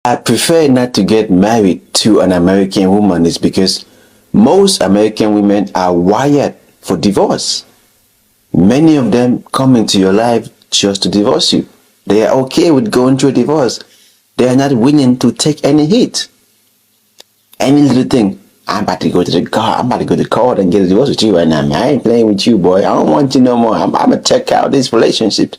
I prefer not to get married to an American woman is because most American women are wired for divorce. Many of them come into your life just to divorce you. They are okay with going through a divorce. They are not willing to take any hit. Any little thing. I'm about to go to the car. I'm about to go to court and get a divorce with you right now, man. I ain't playing with you, boy. I don't want you no more. I'm going to check out this relationship.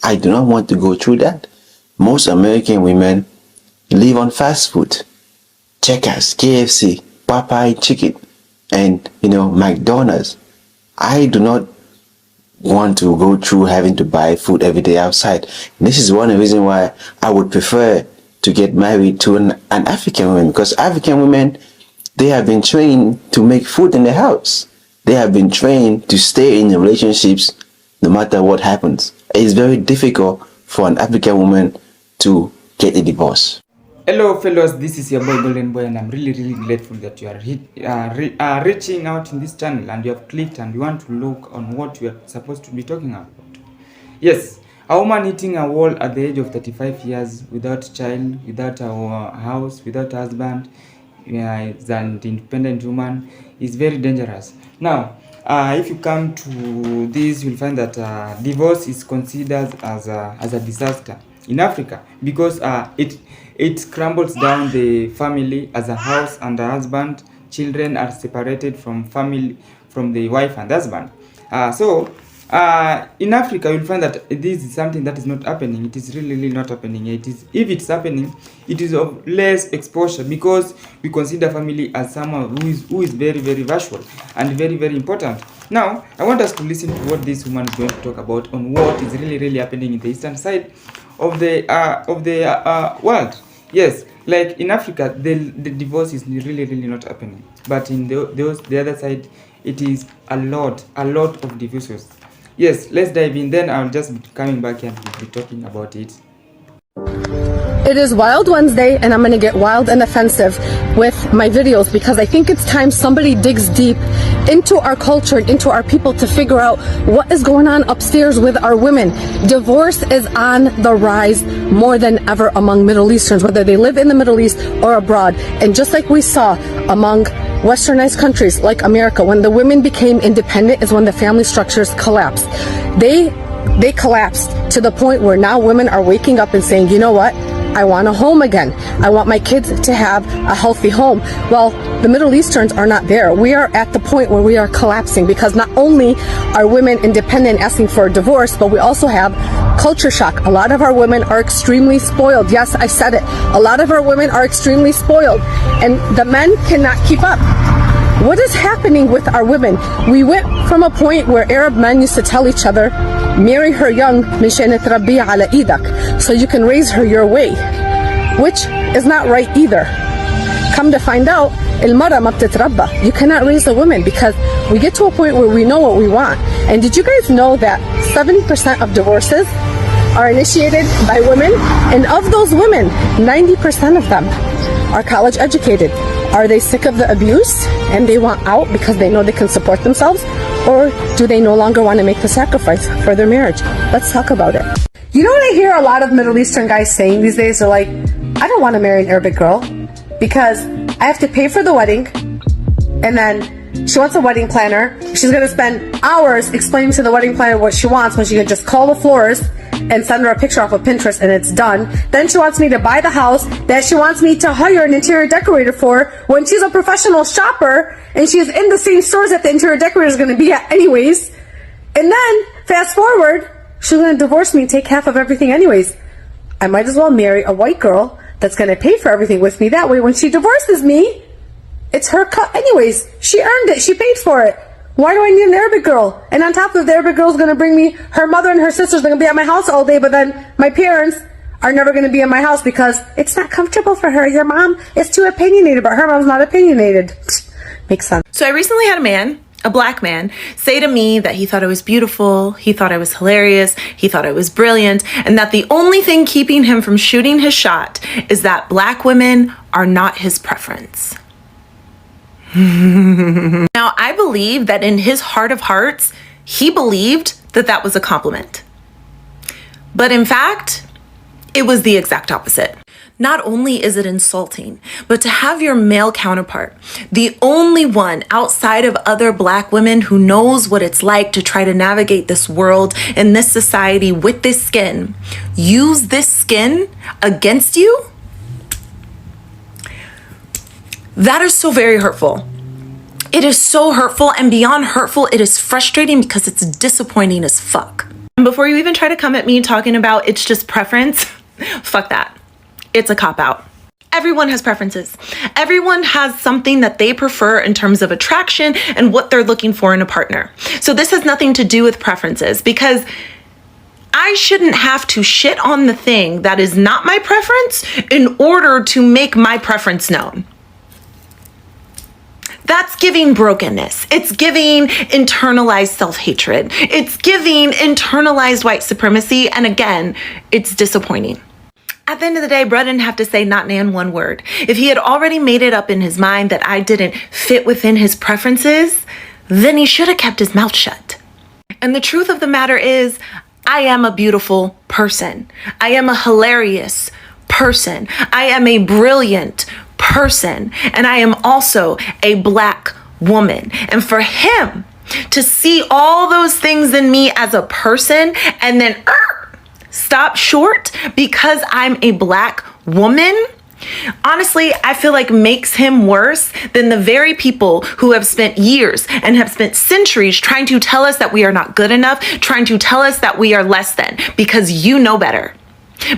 I do not want to go through that. Most American women live on fast food. Checkers, KFC, Popeye chicken, and, McDonald's. I do not want to go through having to buy food every day outside. This is one of the reasons why I would prefer to get married to an African woman, because African women, they have been trained to make food in the house. They have been trained to stay in relationships no matter what happens. It's very difficult for an African woman to get a divorce. Hello fellows, this is your boy Golden Boy, and I'm really grateful that you are reaching out in this channel and you have clicked and you want to look on what we are supposed to be talking about. Yes, a woman hitting a wall at the age of 35 years without child, without a house, without a husband, is an independent woman, is very dangerous. Now, if you come to this, you'll find that divorce is considered as a disaster in Africa, because it crumbles down the family as a house and a husband. Children are separated from family, from the wife and husband. In Africa, you'll find that this is something that is not happening. It is really not happening. If it's happening, it is of less exposure, because we consider family as someone who is very virtual and very important. Now, I want us to listen to what this woman is going to talk about on what is really happening in the eastern side of the world. Yes, like in Africa, the divorce is really not happening, but in the other side, it is a lot of divorces. Yes, let's dive in. Then I'll just be coming back and be talking about it. It is Wild Wednesday, and I'm going to get wild and offensive with my videos, because I think it's time somebody digs deep into our culture, into our people, to figure out what is going on upstairs with our women. Divorce is on the rise more than ever among Middle Easterns, whether they live in the Middle East or abroad. And just like we saw among westernized countries like America, when the women became independent is when the family structures collapsed. They collapsed to the point where now women are waking up and saying, you know what? I want a home again. I want my kids to have a healthy home. Well, the Middle Easterns are not there. We are at the point where we are collapsing, because not only are women independent asking for a divorce, but we also have culture shock. A lot of our women are extremely spoiled. Yes, I said it. A lot of our women are extremely spoiled, and the men cannot keep up. What is happening with our women? We went from a point where Arab men used to tell each other, marry her young, so you can raise her your way, which is not right either. Come to find out, you cannot raise a woman, because we get to a point where we know what we want. And did you guys know that 70% of divorces are initiated by women? And of those women, 90% of them are college educated. Are they sick of the abuse and they want out because they know they can support themselves? Or do they no longer want to make the sacrifice for their marriage? Let's talk about it. You know what I hear a lot of Middle Eastern guys saying these days? They're like, I don't want to marry an Arabic girl because I have to pay for the wedding, and then she wants a wedding planner. She's going to spend hours explaining to the wedding planner what she wants, when she can just call the florist and send her a picture off of Pinterest and it's done. Then she wants me to buy the house that she wants me to hire an interior decorator for, when she's a professional shopper and she's in the same stores that the interior decorator is going to be at anyways. And then fast forward, she's going to divorce me and take half of everything anyways. I might as well marry a white girl that's going to pay for everything with me. That way when she divorces me, it's her cut anyways. She earned it. She paid for it. Why do I need an Arabic girl? And on top of the Arabic girl's going to bring me, her mother and her sisters are going to be at my house all day, but then my parents are never going to be in my house because it's not comfortable for her. Your mom is too opinionated, but her mom's not opinionated. Makes sense. So I recently had a man, a black man, say to me that he thought I was beautiful, he thought I was hilarious, he thought I was brilliant, and that the only thing keeping him from shooting his shot is that black women are not his preference. Now, I believe that in his heart of hearts, he believed that that was a compliment. But in fact, it was the exact opposite. Not only is it insulting, but to have your male counterpart, the only one outside of other Black women who knows what it's like to try to navigate this world and this society with this skin, use this skin against you, that is so very hurtful. It is so hurtful, and beyond hurtful, it is frustrating because it's disappointing as fuck. And before you even try to come at me talking about it's just preference, fuck that. It's a cop-out. Everyone has preferences. Everyone has something that they prefer in terms of attraction and what they're looking for in a partner. So this has nothing to do with preferences, because I shouldn't have to shit on the thing that is not my preference in order to make my preference known. That's giving brokenness. It's giving internalized self-hatred. It's giving internalized white supremacy. And again, it's disappointing. At the end of the day, Bruh didn't have to say not nan one word. If he had already made it up in his mind that I didn't fit within his preferences, then he should have kept his mouth shut. And the truth of the matter is, I am a beautiful person. I am a hilarious person. I am a brilliant person. And I am also a Black woman. And for him to see all those things in me as a person and then stop short because I'm a Black woman, honestly, I feel like makes him worse than the very people who have spent years and have spent centuries trying to tell us that we are not good enough, trying to tell us that we are less than, because you know better.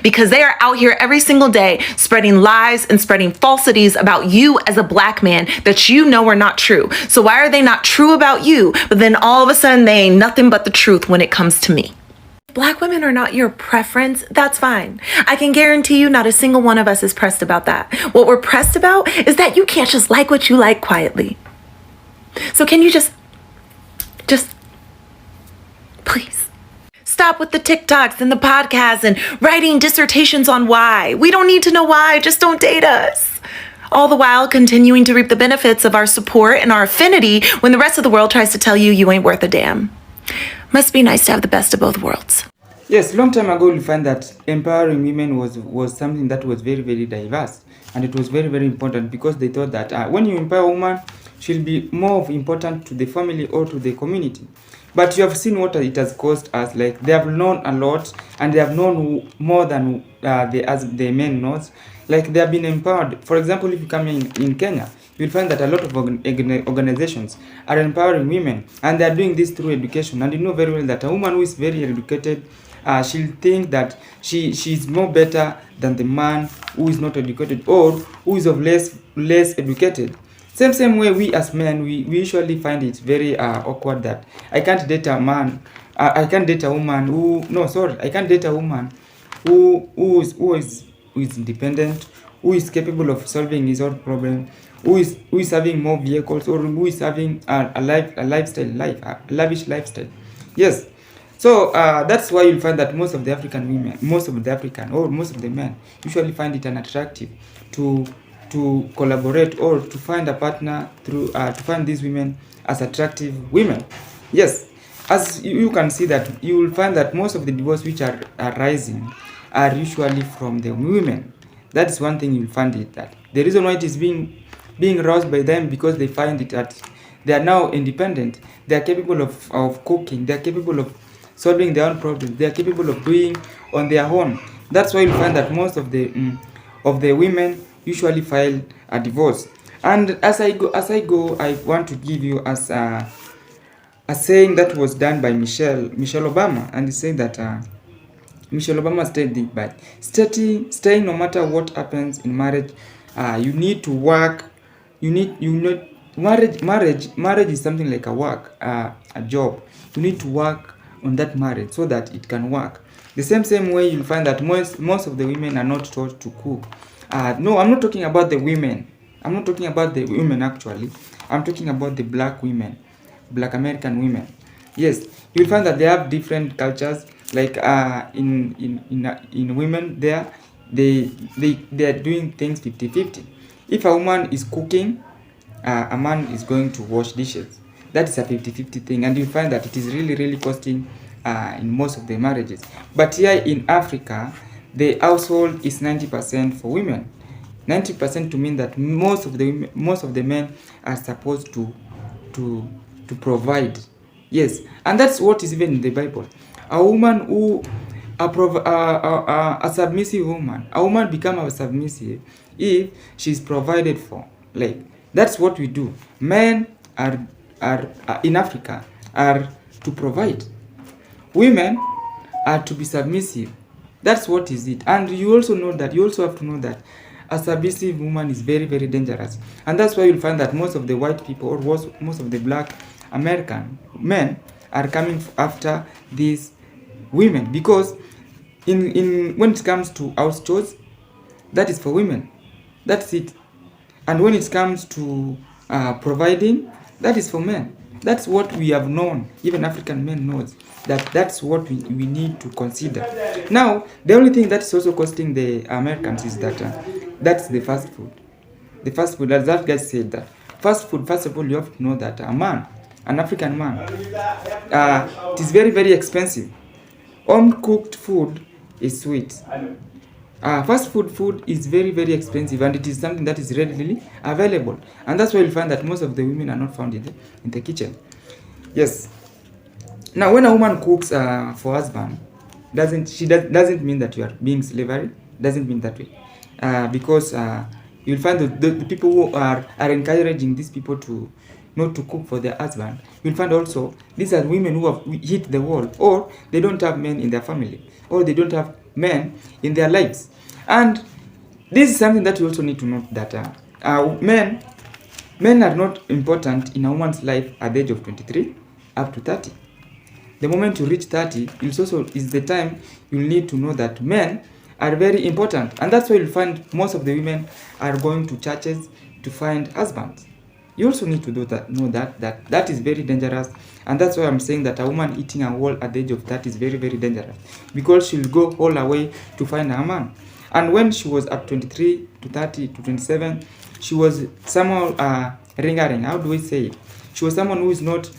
Because they are out here every single day spreading lies and spreading falsities about you as a Black man that you know are not true. So why are they not true about you, but then all of a sudden they ain't nothing but the truth when it comes to me? Black women are not your preference, that's fine. I can guarantee you not a single one of us is pressed about that. What we're pressed about is that you can't just like what you like quietly. So can you just please stop with the TikToks and the podcasts and writing dissertations on why. We don't need to know why, just don't date us. All the while continuing to reap the benefits of our support and our affinity when the rest of the world tries to tell you you ain't worth a damn. Must be nice to have the best of both worlds. Yes, long time ago we find that empowering women was something that was very, very diverse, and it was very, very important, because they thought that when you empower a woman, she'll be more important to the family or to the community. But you have seen what it has caused us. Like, they have known a lot, and they have known more than the men knows. Like, they have been empowered. For example, if you come in Kenya, you'll find that a lot of organizations are empowering women, and they are doing this through education. And you know very well that a woman who is very educated, she'll think that she's more better than the man who is not educated or who is of less educated. Same way, we as men, we usually find it very awkward that I can't date a man, I can't date a woman I can't date a woman who is independent, who is capable of solving his own problem, who is having more vehicles, or who is having a lavish lifestyle. Yes. So that's why you'll find that most of the men usually find it unattractive to collaborate or to find a partner through to find these women as attractive women. Yes, as you can see that you will find that most of the divorce which are rising are usually from the women. That is one thing you'll find it, that the reason why it is being roused by them, because they find it that they are now independent, they are capable of cooking, they are capable of solving their own problems, they are capable of doing on their own. That's why you find that most of the women usually file a divorce. And as I go, I want to give you as a saying that was done by Michelle Obama, and he said that Michelle Obama stated by staying no matter what happens in marriage. You need to work. Marriage is something like a work, a job. You need to work on that marriage so that it can work. The same way you'll find that most of the women are not taught to cook. No, I'm not talking about the women. I'm not talking about the women actually. I'm talking about the Black women, Black American women. Yes, you'll find that they have different cultures. Like in women there, they are doing things 50-50. If a woman is cooking, a man is going to wash dishes. That is a 50-50 thing, and you find that it is really costing in most of the marriages. But here in Africa, the household is 90% for women. 90% to mean that most of the men are supposed to provide. Yes, and that's what is even in the Bible. A woman who a submissive woman, a woman become a submissive if she's provided for. Like, that's what we do. Men are in Africa are to provide. Women are to be submissive. That's what is it. And you also have to know that a submissive woman is very, very dangerous. And that's why you'll find that most of the white people, or most of the black American men, are coming after these women, because in when it comes to house chores, that is for women. That's it. And when it comes to providing, that is for men. That's what we have known. Even African men knows that that's what we need to consider. Now, the only thing that's also costing the Americans is that that's the fast food. The fast food, as that guy said, that fast food, first of all, you have to know that a man, an African man, it is very, very expensive. Home cooked food is sweet. Fast food is very, very expensive, and it is something that is readily available. And that's why you'll find that most of the women are not found in the kitchen. Yes. Now, when a woman cooks for husband, doesn't mean that you are being slavery. Doesn't mean that way. Because you'll find the people who are encouraging these people to not to cook for their husband. You'll find also these are women who have hit the wall, or they don't have men in their family, or they don't have men in their lives. And this is something that you also need to note, that men are not important in a woman's life at the age of 23 up to 30. The moment you reach 30 is the time you need to know that men are very important. And that's why you'll find most of the women are going to churches to find husbands. You also need to know that is very dangerous. And that's why I'm saying that a woman eating a wall at the age of 30 is very, very dangerous, because she'll go all the way to find a man. And when she was at 23 to 30 to 27, she was somehow ringering. How do we say it? She was someone who is not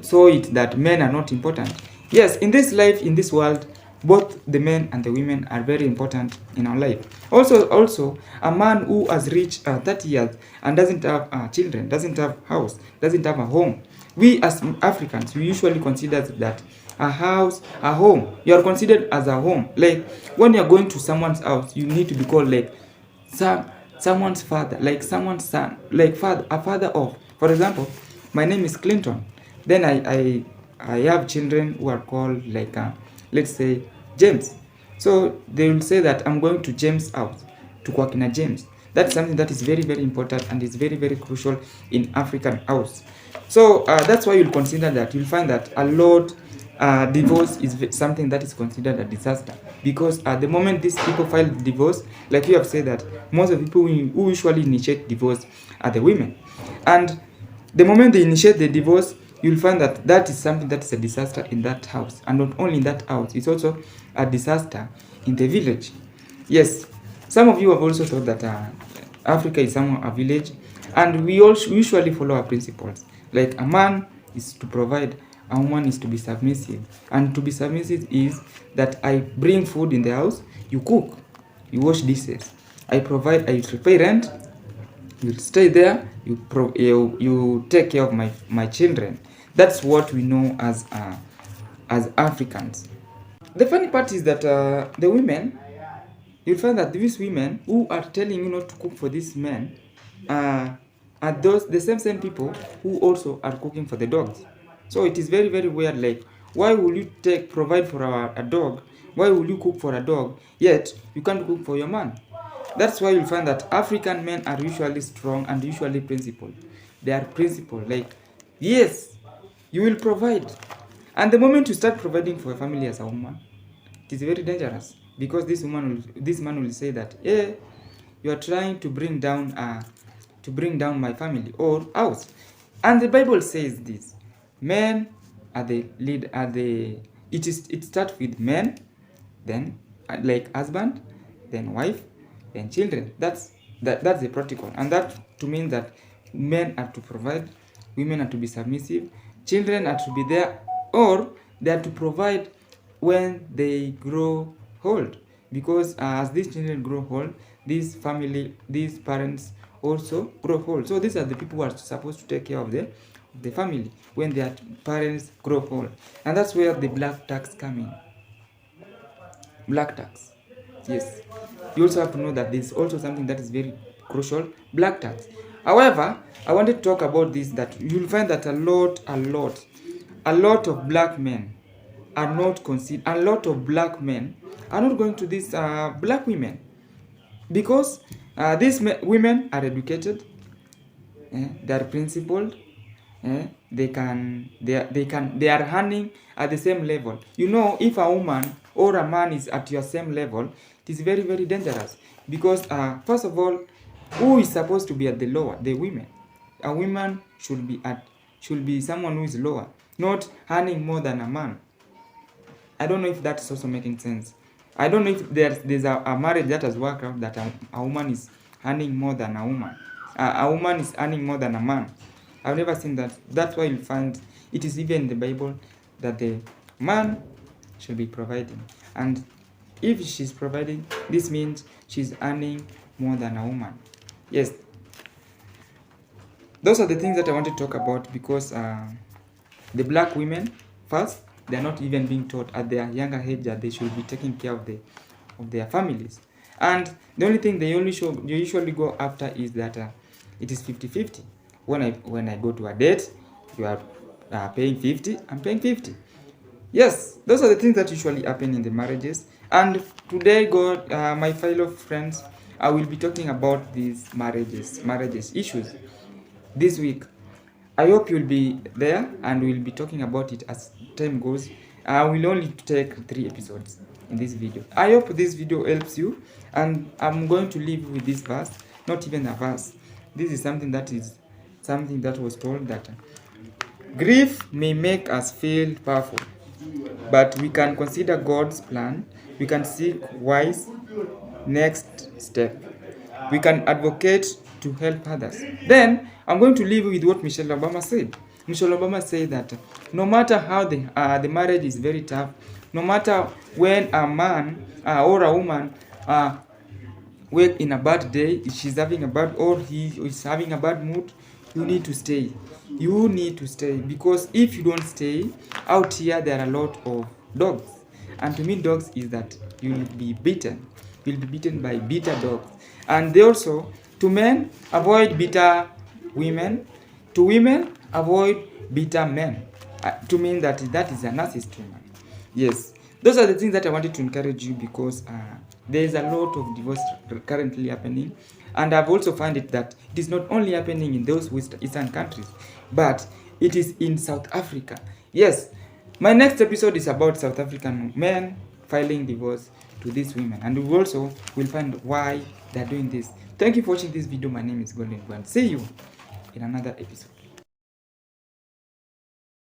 saw it that men are not important. Yes, in this life, in this world, both the men and the women are very important in our life. Also, a man who has reached 30 years and doesn't have children, doesn't have house, doesn't have a home. We as Africans, we usually consider that a house, a home, you are considered as a home. Like, when you're going to someone's house, you need to be called like someone's father, like someone's son, like a father of. For example, my name is Clinton. Then I have children who are called like let's say James. So they will say that I'm going to James' house, to Kwakina James. That's something that is very, very important and is very, very crucial in African house. So that's why you'll consider that. You'll find that a lot divorce is something that is considered a disaster, because at the moment these people file divorce, like you have said, that most of the people who usually initiate divorce are the women. And the moment they initiate the divorce, you'll find that is something that is a disaster in that house. And not only in that house, it's also a disaster in the village. Yes, some of you have also thought that Africa is somehow a village, and we usually follow our principles. Like, a man is to provide, a woman is to be submissive. And to be submissive is that I bring food in the house, you cook, you wash dishes, I provide, I pay rent, you stay there, you take care of my children. That's what we know as Africans. The funny part is that the women, you'll find that these women who are telling you not to cook for these men are the same people who also are cooking for the dogs. So it is very, very weird. Like, why will you provide for a dog? Why will you cook for a dog, yet you can't cook for your man? That's why you'll find that African men are usually strong and usually principled. They are principled. Like, yes, you will provide. And the moment you start providing for a family as a woman, it is very dangerous, because this man will say that, yeah, you are trying to bring down my family or house. And the Bible says this: men are the lead. It starts with men, then like husband, then wife, then children. That's the practical, and that to mean that men are to provide, women are to be submissive, children are to be there, or they are to provide when they grow old, because as these children grow old, these parents also grow old. So these are the people who are supposed to take care of the family when their parents grow old. And that's where the black tax come in. Black tax. Yes. You also have to know that there's also something that is very crucial, black tax. However, I wanted to talk about this, that you'll find that a lot of black men are not considered, a lot of black men are not going to these black women, because these women are educated, they are principled, they are earning at the same level. You know, if a woman or a man is at your same level, it is very, very dangerous, because first of all, who is supposed to be at the lower? The women. A woman should be someone who is lower, not earning more than a man. I don't know if that's also making sense. I don't know if there's a marriage that has worked out that a woman is earning more than a woman. A woman is earning more than a man. I've never seen that. That's why you find it is even in the Bible that the man should be providing. And if she's providing, this means she's earning more than a woman. Yes. Those are the things that I want to talk about, because the black women, first, they're not even being taught at their younger age that they should be taking care of their families. And the only thing they usually go after is that it is 50-50. When I go to a date, you are paying 50, I'm paying 50. Yes, those are the things that usually happen in the marriages. And today, God, my fellow friends, I will be talking about these marriages issues this week. I hope you'll be there, and we'll be talking about it as time goes. I will only take 3 episodes in this video. I hope this video helps you, and I'm going to leave with this verse, not even a verse. This is something that was told, that grief may make us feel powerful, but we can consider God's plan. We can seek wise next step. We can advocate to help others. Then I'm going to leave you with what Michelle Obama said. Michelle Obama said that no matter how the marriage is very tough, no matter when a man or a woman wake in a bad day, she's having a bad, or he is having a bad mood, you need to stay. You need to stay, because if you don't stay, out here there are a lot of dogs. And to me, dogs is that you will be beaten. You'll be beaten by bitter dogs. And they also, to men, avoid bitter women. To women, avoid bitter men. To mean that is a narcissist woman. Yes, those are the things that I wanted to encourage you, because there is a lot of divorce currently happening. And I've also found it that it is not only happening in those Eastern countries, but it is in South Africa. Yes, my next episode is about South African men filing divorce to these women, and we also will find why they're doing this. Thank you for watching this video. My name is Golden Gwen. See you in another episode.